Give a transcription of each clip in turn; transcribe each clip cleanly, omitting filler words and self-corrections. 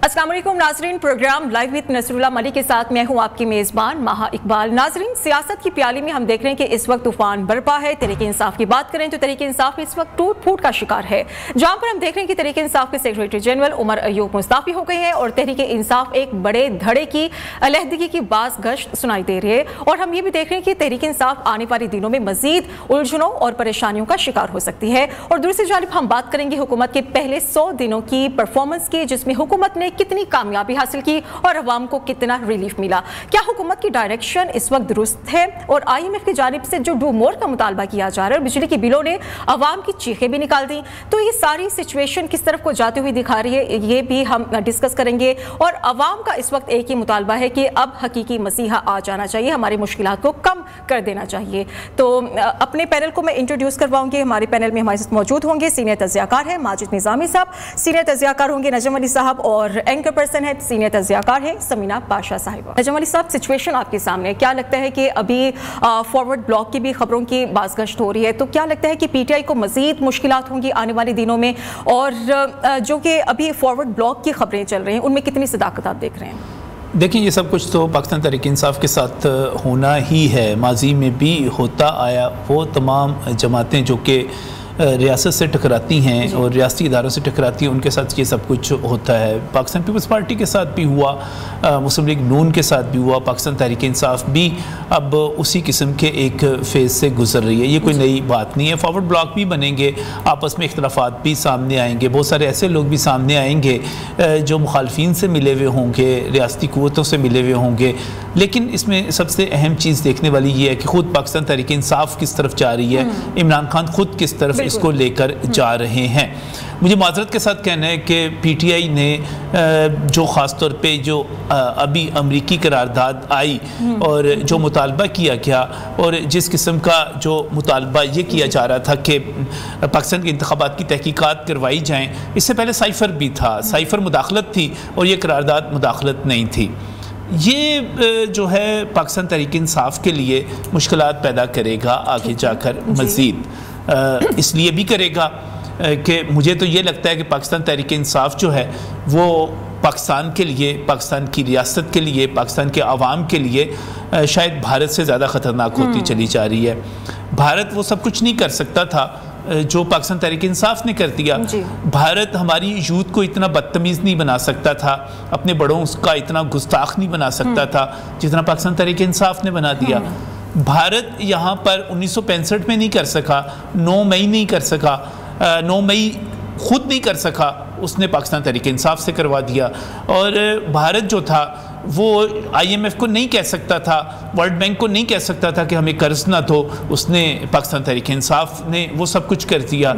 अस्सलाम वालेकुम नाजरीन, program live with Nasrullah Malik के साथ मैं हूं आपकी मेज़बान माहा इकबाल। नाजरीन, सियासत की प्याली में हम देख रहे हैं कि इस वक्त तूफान बरपा है। तहरीक इंसाफ की बात करें तो तहरीक इंसाफ इस वक्त टूट फूट का शिकार है, जहां पर हम देख रहे हैं कि तहरीक इंसाफ के सेक्रेटरी जनरल उमर अयूब मुस्ताफी हो गए हैं और तहरीक इंसाफ एक बड़े धड़े की अलहदगी की बाज़ गश्त सुनाई दे रही है। और हम ये भी देख रहे हैं कि तहरीक इंसाफ आने वाले दिनों में मजीद उलझनों और परेशानियों का शिकार हो सकती है। और दूसरी जानिब हम बात करेंगे हुकूमत के पहले 100 दिनों की परफॉर्मेंस की, जिसमें हुकूमत ने कितनी कामयाबी हासिल की और अवाम को कितना रिलीफ मिला। क्या हुकूमत की डायरेक्शन इस वक्त दुरुस्त है? और IMF की जानिब से जो डू मोर का मुतालबा किया जा रहा है, बिजली के बिलों ने अवाम की चीखें भी निकाल दी, तो ये सारी सिचुएशन किस तरफ को जाती हुई दिखा रही है, ये भी हम डिस्कस करेंगे। और अवाम का इस वक्त एक ही मुतालबा है कि अब हकीकी मसीहा आ जाना चाहिए, हमारी मुश्किलात को कम कर देना चाहिए। तो अपने पैनल को मैं इंट्रोड्यूस करवाऊंगी। हमारे पैनल में हमारे साथ मौजूद होंगे सीनियर तज्जियाकार है माजिद निज़ामी साहब, सीनियर तज्जियाकार होंगे नजम अली साहब, और एंकर पर्सन है सीनियर तज्जियाकार है समीना पाशा साहिबा। नजम अली साहब, सिचुएशन आपके सामने, क्या लगता है कि अभी फॉरवर्ड ब्लॉक की भी खबरों की बाज़गश्त हो रही है, तो क्या लगता है कि PTI को मजीद मुश्किलात होंगी आने वाले दिनों में? और जो कि अभी फॉरवर्ड ब्लॉक की खबरें चल रही हैं, उनमें कितनी सदाकत आप देख रहे हैं? देखिए, ये सब कुछ तो पाकिस्तान तहरीक इंसाफ के साथ होना ही है, माजी में भी होता आया। वो तमाम जमातें जो कि रियासत से टकराती हैं और रियासती इदारों से टकराती हैं, उनके साथ ये सब कुछ होता है। पाकिस्तान पीपल्स पार्टी के साथ भी हुआ, मुस्लिम लीग नून के साथ भी हुआ, पाकिस्तान तहरीक इंसाफ भी अब उसी किस्म के एक फ़ेज़ से गुजर रही है। ये कोई नई बात नहीं है। फॉरवर्ड ब्लॉक भी बनेंगे, आपस में इख्तलाफात भी सामने आएंगे, बहुत सारे ऐसे लोग भी सामने आएंगे जो मुखालफिन से मिले हुए होंगे, रियासती क़ुव्वतों से मिले हुए होंगे। लेकिन इसमें सबसे अहम चीज़ देखने वाली ये है कि ख़ुद पाकिस्तान तहरीक इंसाफ किस तरफ जा रही है, इमरान खान ख़ुद किस तरफ इसको लेकर जा रहे हैं। मुझे माजरत के साथ कहना है कि PTI ने जो ख़ास तौर पे जो अभी अमरीकी करारदाद आई और जो मुतालबा किया गया और जिस किस्म का जो मुतालबा ये किया जा रहा था कि पाकिस्तान के इंतखाबात की तहकीकात करवाई जाएँ, इससे पहले साइफ़र भी था, साइफ़र मुदाखलत थी और ये करारदाद मुदाखलत नहीं थी। ये जो है पाकिस्तान तहरीक इंसाफ के लिए मुश्किलात पैदा करेगा आगे जाकर मज़ीद। इसलिए भी करेगा कि मुझे तो ये लगता है कि पाकिस्तान तहरीक इंसाफ जो है वो पाकिस्तान के लिए, पाकिस्तान की रियासत के लिए, पाकिस्तान के अवाम के लिए शायद भारत से ज़्यादा ख़तरनाक होती चली जा रही है। भारत वो सब कुछ नहीं कर सकता था जो पाकिस्तान तहरीक इंसाफ ने कर दिया। भारत हमारी यूथ को इतना बदतमीज़ नहीं बना सकता था, अपने बड़ों का इतना गुस्ताख नहीं बना सकता था जितना पाकिस्तान तहरीक इंसाफ ने बना दिया। भारत यहाँ पर 1965 में नहीं कर सका, 9 मई नहीं कर सका, 9 मई खुद नहीं कर सका, उसने पाकिस्तान तहरीक इंसाफ से करवा दिया। और भारत जो था वो IMF को नहीं कह सकता था, वर्ल्ड बैंक को नहीं कह सकता था कि हमें कर्ज ना दो, उसने पाकिस्तान तहरीक इंसाफ ने वो सब कुछ कर दिया।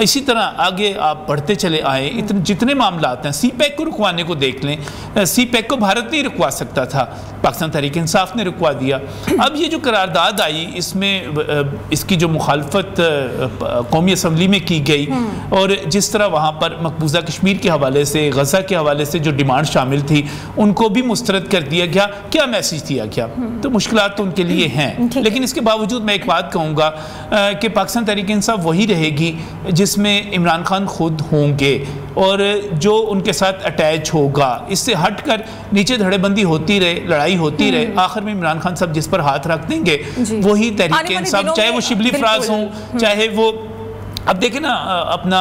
इसी तरह आगे आप बढ़ते चले आए, इतने जितने मामला आते हैं, CPEC को रुकवाने को देख लें, CPEC को भारत नहीं रुकवा सकता था, पाकिस्तान तहरीक इंसाफ ने रुकवा दिया। अब ये जो करारदाद आई, इसमें इसकी जो मुखालफत कौमी असम्बली में की गई और जिस तरह वहाँ पर मकबूजा कश्मीर के हवाले से, गजा के हवाले से जो डिमांड शामिल थी, उनको भी मुस्तरद कर दिया गया। क्या मैसेज दिया गया? तो मुश्किलात तो उनके लिए हैं, लेकिन इसके बावजूद मैं एक बात कहूँगा कि पाकिस्तान तहरीक इंसाफ वही रहेगी जिसमें इमरान खान खुद होंगे और जो उनके साथ अटैच होगा। इससे हटकर नीचे धड़ेबंदी होती रहे, लड़ाई होती रहे, आखिर में इमरान खान साहब जिस पर हाथ रख देंगे वही तहरीक इंसाफ, चाहे वो शिबली फराज हों, चाहे वो अब देखें ना अपना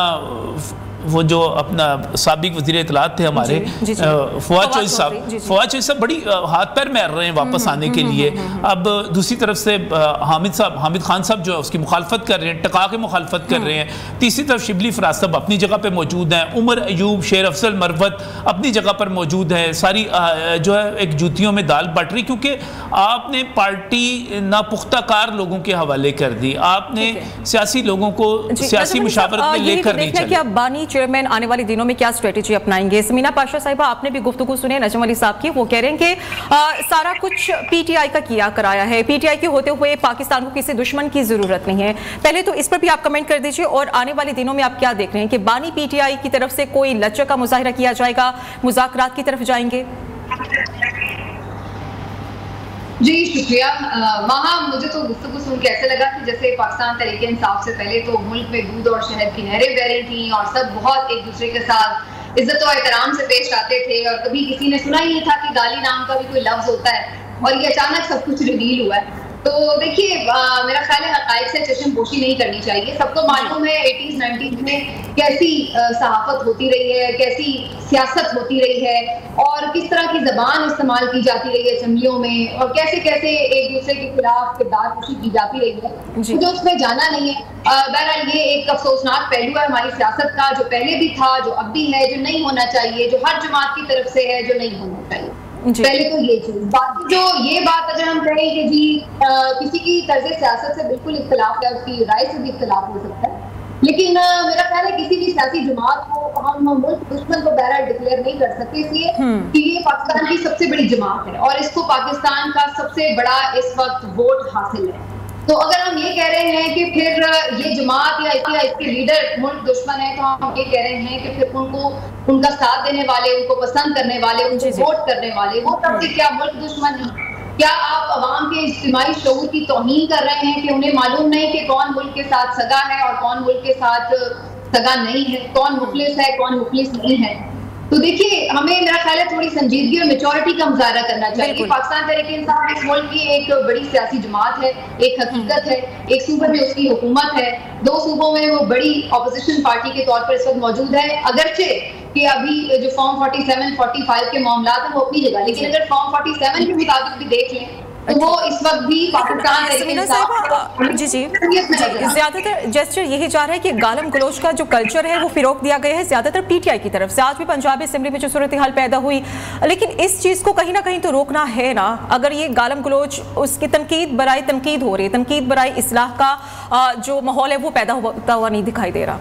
वो जो अपना साबिक वज़ीर इत्तलात थे हमारे फवाद चौधरी साहब बड़ी हाथ पैर मार रहे हैं वापस आने के लिए। अब दूसरी तरफ से हामिद खान साहब जो है उसकी मुखालफत कर रहे हैं, टका के मुखालफत कर रहे हैं। तीसरी तरफ शिबली फराज साहब अपनी जगह पर मौजूद हैं, उमर अयूब, शेर अफजल मरवत अपनी जगह पर मौजूद है। सारी जो है एक जूतियों में दाल बट रही, क्योंकि आपने पार्टी नापुख्ता कार लोगों के हवाले कर दी, आपने सियासी लोगों को सियासी मुशावरत में लेकर नहीं चले। चेयरमैन आने वाले दिनों में क्या स्ट्रेटेजी अपनाएंगे? समीना पाशा साहिबा, आपने भी गुफ्तगू सुने नजम अली साहब की, वो कह रहे हैं कि सारा कुछ PTI का किया कराया है, PTI के होते हुए पाकिस्तान को किसी दुश्मन की जरूरत नहीं है। पहले तो इस पर भी आप कमेंट कर दीजिए, और आने वाले दिनों में आप क्या देख रहे हैं कि बानी PTI की तरफ से कोई लचक का मुजाहिरा किया जाएगा, मुज़ाकरात की तरफ जाएंगे? जी शुक्रिया माहा। मुझे तो गुफ्तगू सुन के ऐसे लगा कि जैसे पाकिस्तान तहरीक इंसाफ से पहले तो मुल्क में दूध और शहद की नहरें बह रही थी और सब बहुत एक दूसरे के साथ इज्जत और एहतराम से पेश आते थे और कभी किसी ने सुना ही नहीं था कि गाली नाम का भी कोई लफ्ज होता है, और ये अचानक सब कुछ रिवील हुआ है। तो देखिए मेरा ख्याल है हक़ाइक़ से चश्मपोशी नहीं करनी चाहिए। सबको मालूम है 80s 90s में कैसी सहाफ़त होती रही है, कैसी सियासत होती रही है, और किस तरह की ज़बान इस्तेमाल की जाती रही है असेंबलियों में, और कैसे कैसे एक दूसरे के खिलाफ किरदार कुशी की जाती रही है। मुझे उसमें जाना नहीं है। बहरहाल ये एक अफसोसनाक पहलू है हमारी सियासत का, जो पहले भी था, जो अब भी है, जो नहीं होना चाहिए, जो हर जमात की तरफ से है, जो नहीं होना चाहिए। पहले तो ये चीज, बाकी जो ये बात अगर हम कहें कि जी किसी की तर्ज सियासत से बिल्कुल इख्तिलाफ है, उसकी राय से भी इख्तिलाफ हो सकता है, लेकिन मेरा ख्याल है किसी भी सियासी जमात को हम मुल्क दुश्मन को बहरहाल डिक्लेयर नहीं कर सकते, इसलिए कि ये पाकिस्तान की सबसे बड़ी जमात है और इसको पाकिस्तान का सबसे बड़ा इस वक्त वोट हासिल है। तो अगर हम ये कह रहे हैं कि फिर ये जमात या इसके लीडर मुल्क दुश्मन है, तो हम ये कह रहे हैं कि फिर उनको, उनका साथ देने वाले, उनको पसंद करने वाले, उनको वोट करने वाले, वो तब से क्या मुल्क दुश्मन है? क्या आप अवाम के इज्तिमाई शऊर की तौहीन कर रहे हैं कि उन्हें मालूम नहीं कि कौन मुल्क के साथ सगा है और कौन मुल्क के साथ सगा नहीं है, कौन मुखलिस है, कौन मुखलिस नहीं है? तो देखिए हमें, मेरा ख्याल है, थोड़ी संजीदगी और मैच्योरिटी का मुजाहरा करना चाहिए। पाकिस्तान तहरीक-ए-इंसाफ इस मुल्क की एक बड़ी सियासी जमात है, एक हकीकत है, एक सूबे में उसकी हुकूमत है, 2 सूबों में वो बड़ी अपोजिशन पार्टी के तौर पर इस वक्त मौजूद है, अगरचे कि अभी जो फॉर्म 47, 45 के मामला है वो अपनी जगह, लेकिन अगर फॉर्म 47 के मुताबिक भी देख लें तो वो इस वक्त भी पाकिस्तान जी ज्यादातर जेस्चर यही जा रहा है कि गालम गलोच का जो कल्चर है वो फिरोग दिया गया है ज्यादातर पीटीआई की तरफ से। आज भी पंजाब असेंबली में जो सूरत हाल पैदा हुई, लेकिन इस चीज को कहीं ना कहीं तो रोकना है ना। अगर ये गालम गलोच, उसकी तनकीद बराए तनकीद हो रही है, तनकीद बराए इस्लाह का जो माहौल है वो पैदा होता हुआ नहीं दिखाई दे रहा।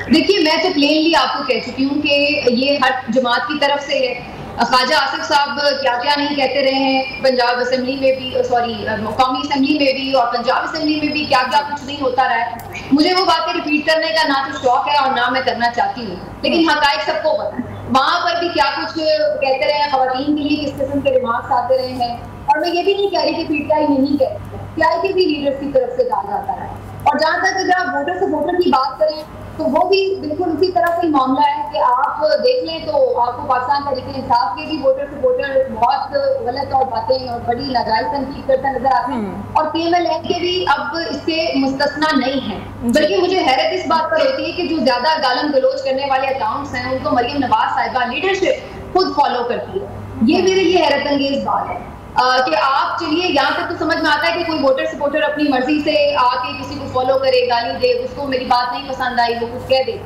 देखिए मैं तो प्लेनली आपको कह चुकी हूँ कि ये हर जमात की तरफ से है। ख्वाजा आसिफ साहब क्या क्या नहीं कहते रहे हैं पंजाब असेंबली में भी, कौमी असेंबली में भी और पंजाब असेंबली में भी, क्या क्या कुछ नहीं होता रहा है। मुझे वो बातें रिपीट करने का ना तो शौक है और ना मैं करना चाहती हूँ, लेकिन हक़ाइक़ सबको पता है। वहाँ पर भी क्या कुछ कहते रहे हैं, ख़वातीन के लिए किस किस्म के रिमार्क्स आते रहे हैं, और मैं ये भी नहीं कह रही कि पीटीआई नहीं कहती, पीटीआई के भी लीडर्स की तरफ से कहा जाता है। और जहाँ तक अगर आप वोटर से वोटर की बात करें तो वो भी बिल्कुल उसी तरह से मामला है कि आप देख लें तो आपको पाकिस्तान तहरीक-ए-इंसाफ के भी वोटर से वोटर बहुत गलत और बातें और बड़ी नाजायज तनकीद करता नजर आते हैं, और PMLN के भी अब इससे मुस्तस्ना नहीं है। बल्कि मुझे हैरत इस बात पर होती है कि जो ज्यादा गालम गलोच करने वाले अकाउंट्स हैं उनको मरियम नवाज साहिबा लीडरशिप खुद फॉलो करती है। ये मेरे लिए हैरत अंगेज बात है कि आप, चलिए यहाँ तक तो समझ में आता है कि कोई वोटर सपोर्टर अपनी मर्जी से आके किसी को फॉलो करे, गाली दे, उसको मेरी बात नहीं पसंद आई, वो कुछ कह दे,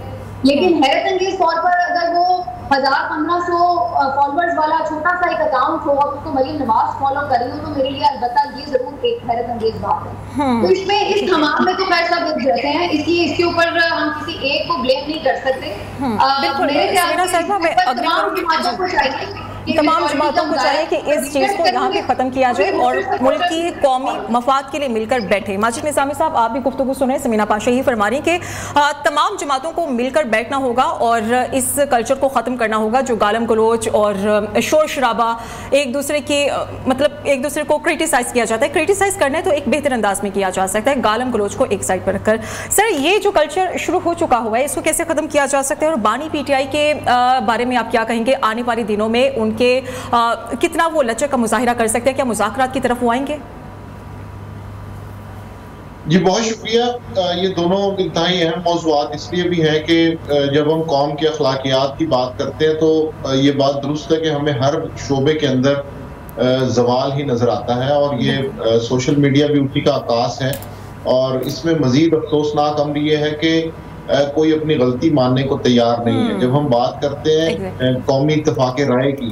लेकिन हैरत अंगेज तौर पर अगर वो 1000-1500 फॉलोअर्स वाला छोटा सा एक अकाउंट हो और उसको मरियम नवाज फॉलो कर रही हो, तो मेरे लिए अलबत्ता ये जरूर एक हैरत अंगेज बात है। तो इसमें इस तमाम में तो खैर सब एक जैसे हैं, इसलिए इसके ऊपर हम किसी एक को ब्लेम नहीं कर सकते। मेरे ख्याल से तमाम जमातों को चाहिए तमाम जमातों को चाहिए कि इस चीज़ को यहाँ पे ख़त्म किया जाए और मुल्क की कौमी मफाद के लिए मिलकर बैठे। माजिद निज़ामी साहब, आप भी गुफ्तगू सुने, समीना पाशा ही फरमा रही कि तमाम जमातों को मिलकर बैठना होगा और इस कल्चर को ख़त्म करना होगा जो गालम गलोच और शोर शराबा, एक दूसरे के मतलब एक दूसरे को क्रिटिसाइज़ किया जाता है। क्रिटिसाइज़ करना है तो एक बेहतर अंदाज में किया जा सकता है, गालम गलोच को एक साइड पर रखकर। सर, ये जो कल्चर शुरू हो चुका हुआ है इसको कैसे ख़त्म किया जा सकता है, और बानी PTI के बारे में आप क्या कहेंगे? आने वाले दिनों में उनके कितना वो लचक का मुजाहिरा कर सकते हैं? क्या मुज़ाकरात की तरफ वो आएंगे? जी बहुत शुक्रिया। ये दोनों इंतहाई अहम मौज़ूआत इसलिए भी हैं कि जब हम कौम के अखलाकियात की बात करते हैं तो ये बात दुरुस्त है कि हमें हर शोबे के अंदर ज़वाल ही नज़र आता है, और ये सोशल मीडिया भी उसी का आकाश है। और इसमें मज़ीद अफसोसनाक अमर ये है कि कोई अपनी गलती मानने को तैयार नहीं है। जब हम बात करते हैं कौमी इत्तेफाक राय की,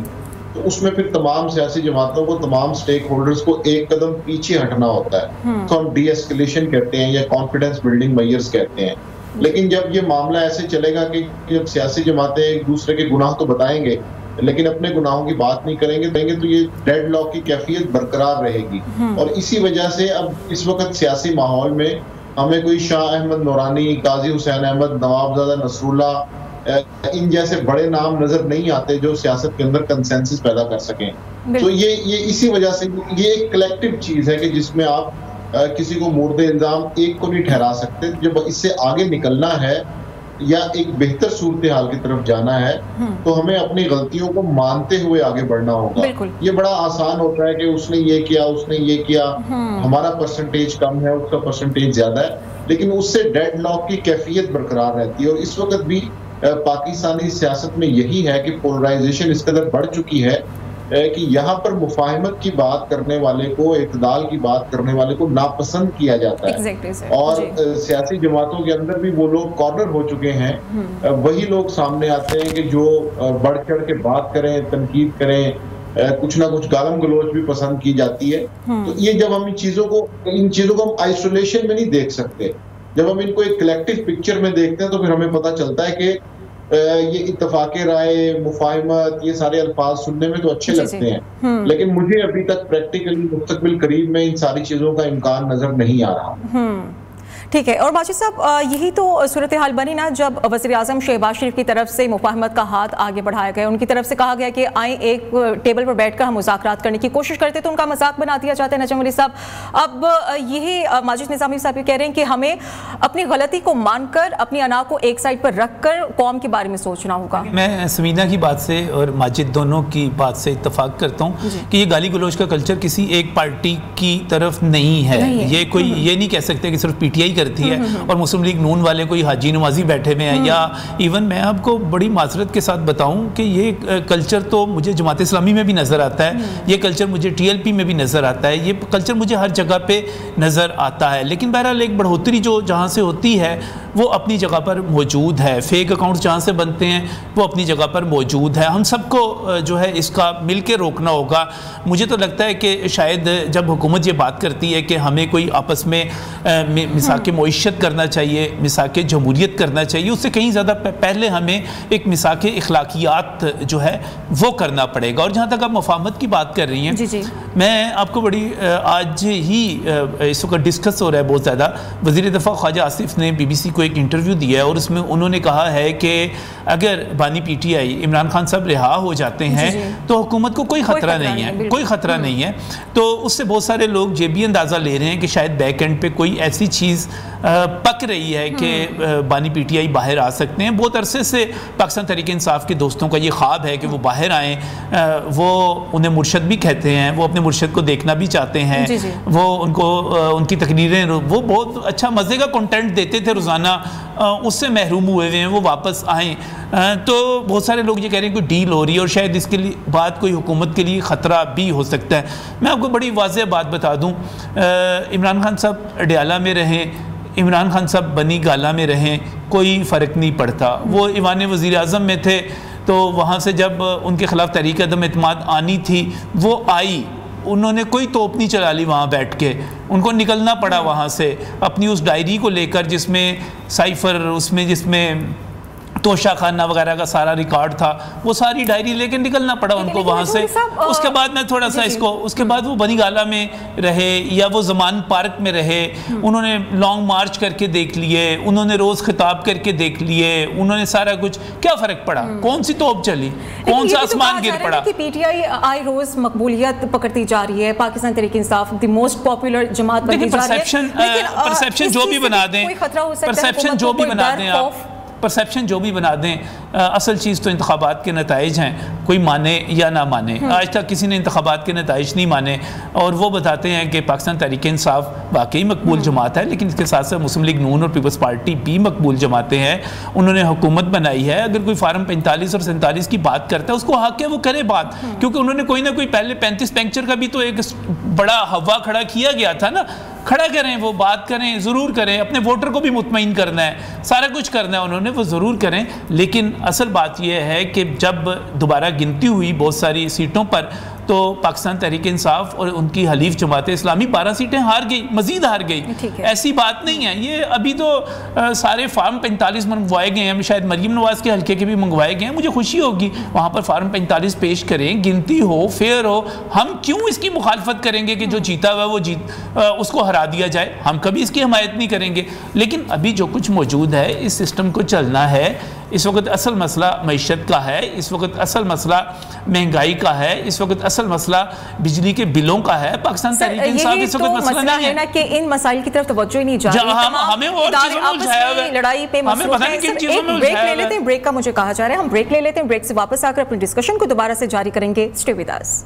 तो उसमें फिर तमाम सियासी जमातों को, तमाम स्टेक होल्डर्स को एक कदम पीछे हटना होता है। तो हम डी एस्केलेशन कहते हैं या कॉन्फिडेंस बिल्डिंग मेजर्स कहते हैं। लेकिन जब ये मामला ऐसे चलेगा कि जब सियासी जमातें एक दूसरे के गुनाह तो बताएंगे लेकिन अपने गुनाहों की बात नहीं करेंगे तो ये डेडलॉक की कैफियत बरकरार रहेगी। और इसी वजह से अब इस वक्त सियासी माहौल में हमें कोई शाह अहमद नूरानी, काजी हुसैन अहमद, नवाबजादा नसरुल्ला, इन जैसे बड़े नाम नजर नहीं आते जो सियासत के अंदर कंसेंसस पैदा कर सकें। तो ये इसी वजह से ये एक कलेक्टिव चीज है कि जिसमें आप किसी को मुर्दे इल्जाम एक को नहीं ठहरा सकते। जब इससे आगे निकलना है یا ایک بہتر صورتحال کی طرف جانا ہے تو ہمیں اپنی غلطیوں کو مانتے ہوئے آگے بڑھنا ہوگا. یہ بڑا آسان ہوتا ہے کہ اس نے یہ کیا، اس نے یہ کیا، ہمارا پرسنٹیج کم ہے، اس کا پرسنٹیج زیادہ ہے، لیکن اس سے ڈیڈ لاک کی کیفیت برقرار رہتی ہے. اور اس وقت بھی پاکستانی سیاست میں یہی ہے کہ پولرائزیشن اس قدر بڑھ چکی ہے کہ یہاں پر مفاہمت کی بات کرنے والے کو، اعتدال کی بات کرنے والے کو ناپسند کیا جاتا ہے. اور سیاسی جماعتوں کے اندر بھی وہ لوگ کارنر ہو چکے ہیں، وہی لوگ سامنے آتے ہیں کہ جو بڑھ چڑھ کے بات کریں، تنقید کریں، کچھ نہ کچھ گالم گلوچ بھی پسند کی جاتی ہے. تو یہ جب ہم ان چیزوں کو ہم آئسولیشن میں نہیں دیکھ سکتے، جب ہم ان کو ایک کلیکٹیو پکچر میں دیکھتے ہیں تو پھر ہمیں پتہ چلتا ہے کہ یہ اتفاق رائے، مفاہمت، یہ سارے الفاظ سننے میں تو اچھے لگتے ہیں، لیکن مجھے ابھی تک پریکٹیکلی مستقبل قریب میں ان ساری چیزوں کا امکان نظر نہیں آ رہا. ٹھیک ہے. اور ماجد صاحب یہی تو صورتحال بنی نا جب وزیر اعظم شہباز شریف کی طرف سے مفاہمت کا ہاتھ آگے بڑھایا گیا، ان کی طرف سے کہا گیا کہ آئیں ایک ٹیبل پر بیٹھ کر ہم مذاکرات کرنے کی کوشش کرتے تو ان کا مذاق بنا دیا جاتا ہے. نجم ولی صاحب، اب یہی ماجد نظامی صاحب یہ کہہ رہے ہیں کہ ہمیں اپنی غلطی کو مان کر، اپنی انا کو ایک سائڈ پر رکھ کر قوم کے بارے میں سوچنا ہوگا. میں سمینہ کی بات سے اور ماجد دونوں کی بات سے اتفاق کرتا ہوں کہ یہ گالی گلوچ کا کلچر کسی ایک پارٹی کی طرف نہیں ہے. یہ کوئی یہ نہیں کہہ سکتے کہ صرف پی ٹی آئی کرتی ہے اور مسلم لیگ نون والے کوئی حاجی نمازی بیٹھے ہوئے ہیں. یا ایون میں آپ کو بڑی معذرت کے ساتھ بتاؤں کہ یہ کلچر تو مجھے جماعت اسلامی میں بھی نظر آتا ہے، یہ کلچر مجھے ٹی ایل پی میں بھی نظر آتا ہے، یہ کلچر مجھے ہر جگہ پہ نظر آتا ہے. لیکن بہرحال ایک بڑھوتری جو جہاں سے ہوتی ہے وہ اپنی جگہ پر موجود ہے، فیک اکاؤنٹس جہاں سے بنتے ہیں وہ اپنی جگہ پر موجود ہے. ہم سب کو جو ہے اس کا مل کے روکنا ہوگا. مجھے تو لگتا ہے کہ شاید جب حکومت یہ بات کرتی ہے کہ ہمیں کوئی آپس میں مساک معیشت کرنا چاہیے، مساک جمہوریت کرنا چاہیے، اس سے کہیں زیادہ پہلے ہمیں ایک مساک اخلاقیات جو ہے وہ کرنا پڑے گا. اور جہاں تک آپ مفاہمت کی بات کر رہی ہیں، میں آپ کو بڑی آج ہی اس وقت ڈسکس ہو رہا ہے بہت زیادہ، وزیر دفاع خواجہ آصف نے بی بی سی کو ایک انٹرویو دیا ہے اور اس میں انہوں نے کہا ہے کہ اگر بانی P T I Imran Khan صاحب رہا ہو جاتے ہیں تو حکومت کو کوئی خطرہ نہیں ہے، کوئی خطرہ نہیں ہے. تو اس سے بہت سارے لوگ یہ بھی اندازہ لے رہے ہیں کہ شاید بیک اینڈ پہ کوئی ایسی چیز پک رہی ہے کہ بانی پی ٹی آئی باہر آ سکتے ہیں. بہت عرصے سے پاکستان تحریک انصاف کے دوستوں کا یہ خواب ہے کہ وہ باہر آئیں. وہ انہیں مرشد بھی کہتے ہیں، وہ اپنے مرشد کو دیکھنا بھی چاہتے ہیں. وہ ان کو ان کی تقریریں وہ بہت اچھا مزے کا کنٹینٹ دیتے تھے روزانہ، اس سے محروم ہوئے ہوئے ہیں، وہ واپس آئیں. تو بہت سارے لوگ یہ کہہ رہے ہیں کہ ڈیل ہو رہی ہے اور شاید اس کے لیے بات کوئی حکومت کے لیے خطرہ بھی ہو سکتا ہے. میں آپ کو بڑی واضح بات بتا دوں، عمران خان صاحب اڈیالہ میں رہیں، عمران خان صاحب بنی گالہ میں رہیں، کوئی فرق نہیں پڑتا. وہ ایوان وزیر اعظم میں تھے تو وہاں سے جب ان کے خلاف تحریک عدم اعتماد آنی تھی وہ آئی، انہوں نے کوئی توپ نہیں چلا لی وہاں بیٹھ کے، ان کو نکلنا پڑا وہاں سے اپنی اس ڈائری کو لے کر جس میں سائفر، جس میں توشہ خانہ وغیرہ کا سارا ریکارڈ تھا، وہ ساری ڈائری لے کے نکلنا پڑا ان کو وہاں سے. اس کے بعد میں تھوڑا سا اس کے بعد وہ بنی گالہ میں رہے یا وہ زمان پارک میں رہے، انہوں نے لانگ مارچ کر کے دیکھ لیے، انہوں نے روز خطاب کر کے دیکھ لیے، انہوں نے سارا کچھ. کیا فرق پڑا؟ کون سی توپ چلی؟ کون سا آسمان گر پڑا؟ پی ٹی آئی آئی روز مقبولیت پکڑتی جا رہی ہے، Pakistan Tehreek Insaf the most popular جماعت بنتی جا رہی ہے. پرسیپشن جو بھی بنا دیں، پرسیپشن جو بھی بنا دیں آپ، پرسیپشن جو بھی بنا دیں، اصل چیز تو انتخابات کے نتائج ہیں، کوئی مانے یا نہ مانے. آج تک کسی نے انتخابات کے نتائج نہیں مانے اور وہ بتاتے ہیں کہ پاکستان تحریک انصاف واقعی مقبول جماعت ہے، لیکن اس کے ساتھ ساتھ مسلم لیگ نون اور پیپلز پارٹی بھی مقبول جماعتیں ہیں. انہوں نے حکومت بنائی ہے. اگر کوئی فارم 45 اور 47 کی بات کرتا ہے اس کو حق ہے وہ کرے بات، کیونکہ انہوں نے کوئی نہ کوئی پہلے 35 پینکچر کا بھی تو ایک بڑا ہوا کھڑا کیا گیا تھا نا. کھڑا کریں، وہ بات کریں، ضرور کریں، اپنے ووٹر کو بھی مطمئن کرنا ہے، سارا کچھ کرنا ہے انہوں نے، وہ ضرور کریں. لیکن اصل بات یہ ہے کہ جب دوبارہ گنتی ہوئی بہت ساری سیٹوں پر تو پاکستان تحریک انصاف اور ان کی حلیف جماعت اسلامی 12 سیٹیں ہار گئی، مزید ہار گئی. ایسی بات نہیں ہے. یہ ابھی تو سارے فارم 45 منگوائے گئے ہیں، شاید مریم نواز کے حلقے کے بھی منگوائے گئے ہیں. مجھے خوشی ہوگی وہاں پر فارم 45 پیش کریں، گنتی ہو، فیئر ہو. ہم کیوں اس کی مخالفت کریں گے کہ جو جیتا ہوا وہ اس کو ہرا دیا جائے؟ ہم کبھی اس کی حمایت نہیں کریں گے. لیکن ابھی جو کچھ موجود ہے اس سسٹم کو چلنا ہے. اس وقت اصل مسئلہ معیشت کا ہے، اس وقت اصل مسئلہ مہنگائی کا ہے، اس وقت اصل مسئلہ بجلی کے بلوں کا ہے۔ پاکستان تحریک انصاف اس وقت مسئلہ نہیں ہے نا کہ ان مسائل کی طرف توجہ ہی نہیں جا رہی، ہمیں اور چیزوں میں الجھایا ہوا ہے، لڑائی پہ مصروف ہیں۔ ایک بریک لے لیتے ہیں، بریک کا مجھے کہا جا رہا ہے، ہم بریک لے لیتے ہیں، بریک سے واپس آ کر اپنی ڈسکشن کو دوبارہ سے جاری کریں گے۔ Stay with us.